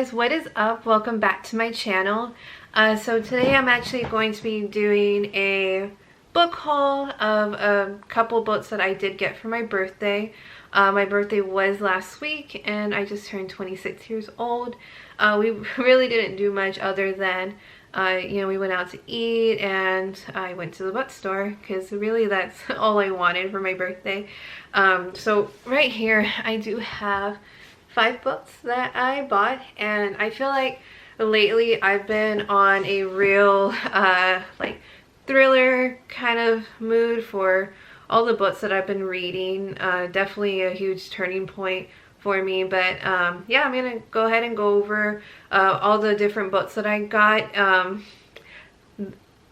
guys, what is up? Welcome back to my channel. So today I'm actually going to be doing a book haul of a couple books that I did get for my birthday. My birthday was last week and I just turned 26 years old. We really didn't do much other than we went out to eat and I went to the bookstore because really that's all I wanted for my birthday. So right here I do have 5 books that I bought, and I feel like lately I've been on a real like thriller kind of mood for all the books that I've been reading. Definitely a huge turning point for me, but yeah, I'm gonna go ahead and go over all the different books that I got.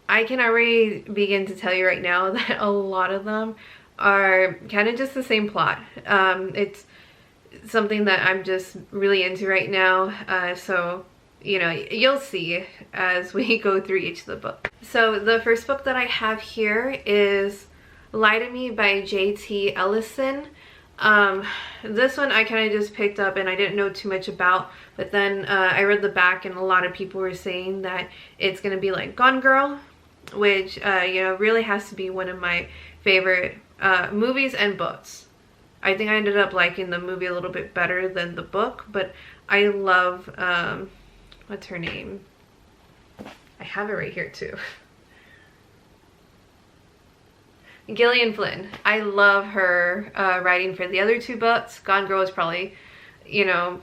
I can already begin to tell you right now that a lot of them are kind of just the same plot. It's something that I'm just really into right now, so you'll see as we go through each of the books. So the first book that I have here is Lie to Me by Jt Ellison. This one I kind of just picked up and I didn't know too much about, but then I read the back and a lot of people were saying that it's gonna be like Gone Girl, which really has to be one of my favorite movies and books. I think I ended up liking the movie a little bit better than the book, but I love, what's her name? I have it right here too. Gillian Flynn. I love her writing for the other 2 books. Gone Girl is probably, out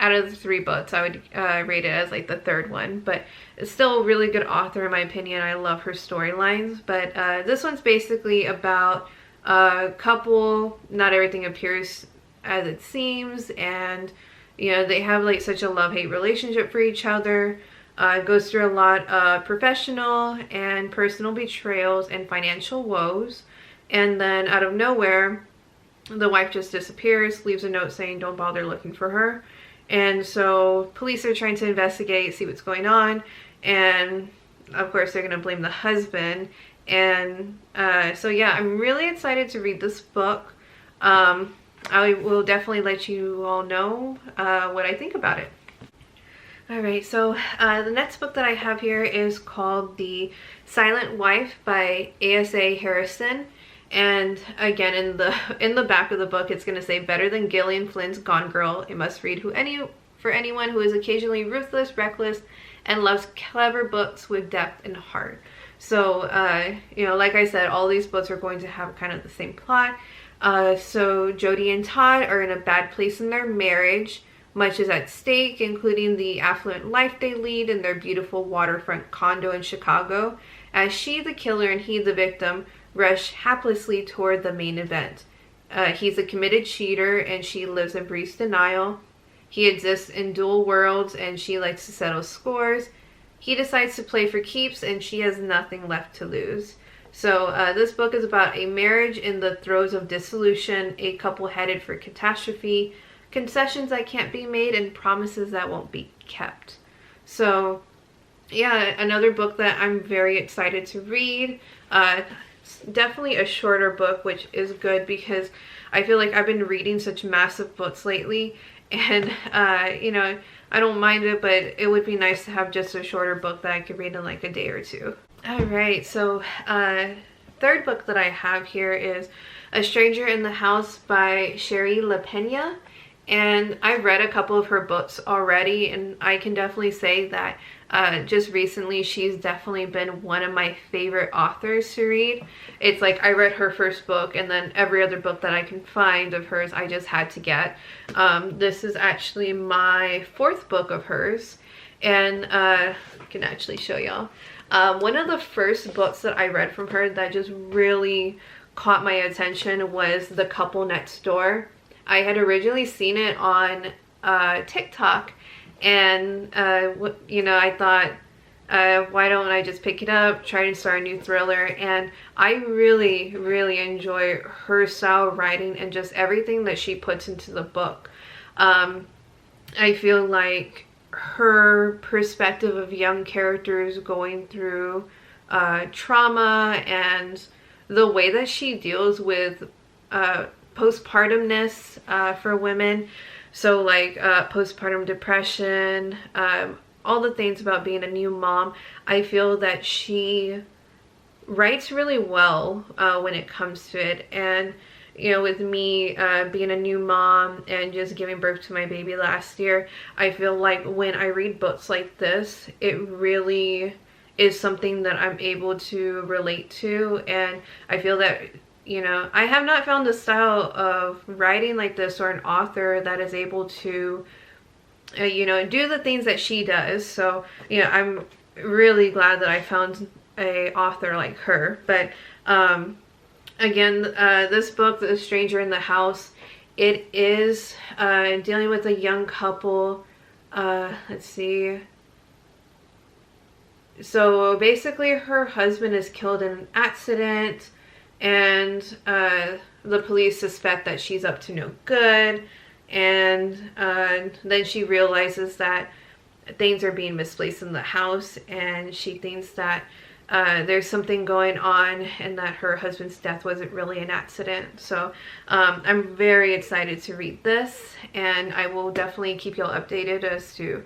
of the 3 books, I would rate it as like the 3rd one, but it's still a really good author in my opinion. I love her storylines, but this one's basically about a couple. Not everything appears as it seems, and they have like such a love-hate relationship for each other. It goes through a lot of professional and personal betrayals and financial woes, and then out of nowhere the wife just disappears, leaves a note saying don't bother looking for her, and so police are trying to investigate, see what's going on, and of course they're gonna blame the husband. And so yeah, I'm really excited to read this book. I will definitely let you all know what I think about it. Alright, so the next book that I have here is called The Silent Wife by A.S.A. Harrison. And again, in the back of the book it's going to say, better than Gillian Flynn's Gone Girl, a must read for anyone who is occasionally ruthless, reckless, and loves clever books with depth and heart. So, like I said, all these books are going to have kind of the same plot. So Jody and Todd are in a bad place in their marriage. Much is at stake, including the affluent life they lead in their beautiful waterfront condo in Chicago, as she, the killer, and he, the victim, rush haplessly toward the main event. He's a committed cheater, and she lives in brief denial. He exists in dual worlds, and she likes to settle scores. He decides to play for keeps, and she has nothing left to lose. So this book is about a marriage in the throes of dissolution, a couple headed for catastrophe, concessions that can't be made, and promises that won't be kept. So yeah, another book that I'm very excited to read. Definitely a shorter book, which is good because I feel like I've been reading such massive books lately, and I don't mind it, but it would be nice to have just a shorter book that I could read in like a day or 2. Alright, so third book that I have here is A Stranger in the House by Sherry LaPena. And I've read a couple of her books already, and I can definitely say that just recently she's definitely been one of my favorite authors to read. It's like I read her first book and then every other book that I can find of hers I just had to get. This is actually my 4th book of hers, and I can actually show y'all. One of the first books that I read from her that just really caught my attention was The Couple Next Door. I had originally seen it on TikTok, and I thought, why don't I just pick it up, try to start a new thriller. And I really enjoy her style of writing and just everything that she puts into the book. I feel like her perspective of young characters going through trauma, and the way that she deals with postpartumness for women, So like postpartum depression, all the things about being a new mom. I feel that she writes really well when it comes to it. And you know, with me being a new mom and just giving birth to my baby last year, I feel like when I read books like this, it really is something that I'm able to relate to. And I feel that, you know, I have not found a style of writing like this or an author that is able to you know, do the things that she does. So, you know, I'm really glad that I found a author like her. But again, this book, The Stranger in the House, it is dealing with a young couple. Let's see. So basically her husband is killed in an accident, and the police suspect that she's up to no good. And then she realizes that things are being misplaced in the house, and she thinks that there's something going on and that her husband's death wasn't really an accident. So I'm very excited to read this, and I will definitely keep y'all updated as to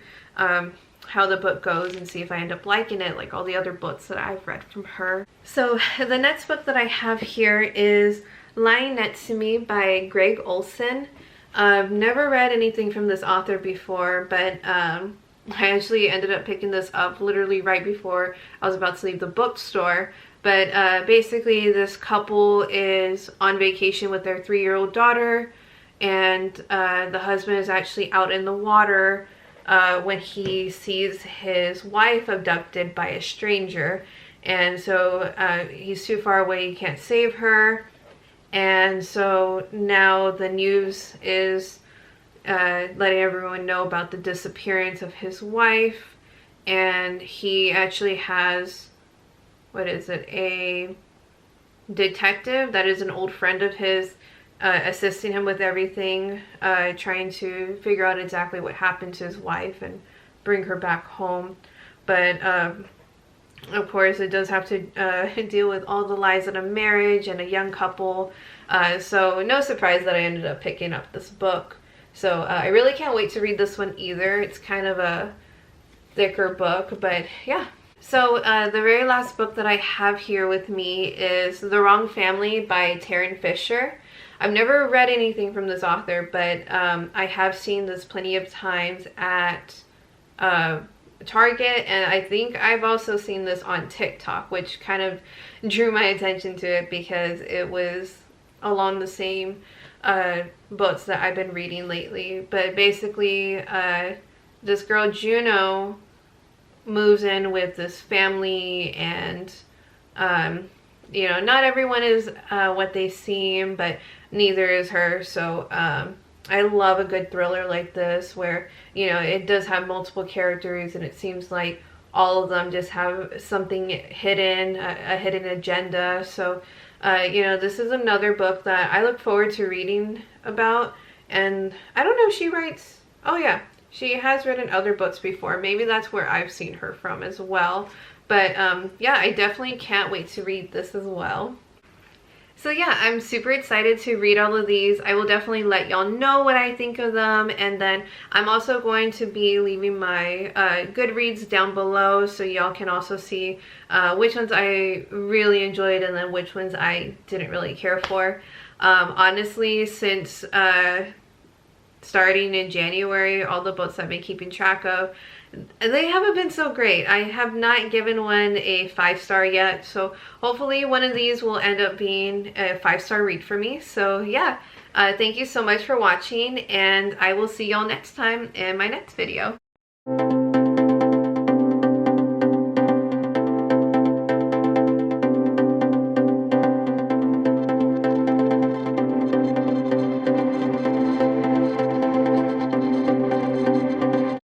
how the book goes and see if I end up liking it like all the other books that I've read from her. So the next book that I have here is Lying Next to Me by Greg Olsen. I've never read anything from this author before, but I actually ended up picking this up literally right before I was about to leave the bookstore. But basically this couple is on vacation with their 3-year-old daughter, and the husband is actually out in the water when he sees his wife abducted by a stranger. And so he's too far away, he can't save her. And so now the news is letting everyone know about the disappearance of his wife. And he actually has, what is it, a detective that is an old friend of his, assisting him with everything, trying to figure out exactly what happened to his wife and bring her back home. But of course, it does have to deal with all the lies in a marriage and a young couple. So no surprise that I ended up picking up this book. So I really can't wait to read this one either. It's kind of a thicker book, but yeah. So the very last book that I have here with me is The Wrong Family by Taryn Fisher. I've never read anything from this author, but I have seen this plenty of times at Target, and I think I've also seen this on TikTok, which kind of drew my attention to it because it was along the same books that I've been reading lately. But basically this girl Juno moves in with this family, and you know, not everyone is what they seem, but neither is her. So I love a good thriller like this where, you know, it does have multiple characters and it seems like all of them just have something hidden, a hidden agenda. So, you know, this is another book that I look forward to reading about. And I don't know if she writes, oh yeah, she has written other books before. Maybe that's where I've seen her from as well. But yeah, I definitely can't wait to read this as well. So yeah, I'm super excited to read all of these. I will definitely let y'all know what I think of them, and then I'm also going to be leaving my Goodreads down below so y'all can also see which ones I really enjoyed and then which ones I didn't really care for. Honestly, since starting in January, all the books I've been keeping track of, they haven't been so great. I have not given one a 5-star yet, so hopefully one of these will end up being a 5-star read for me. So yeah, thank you so much for watching, and I will see y'all next time in my next video.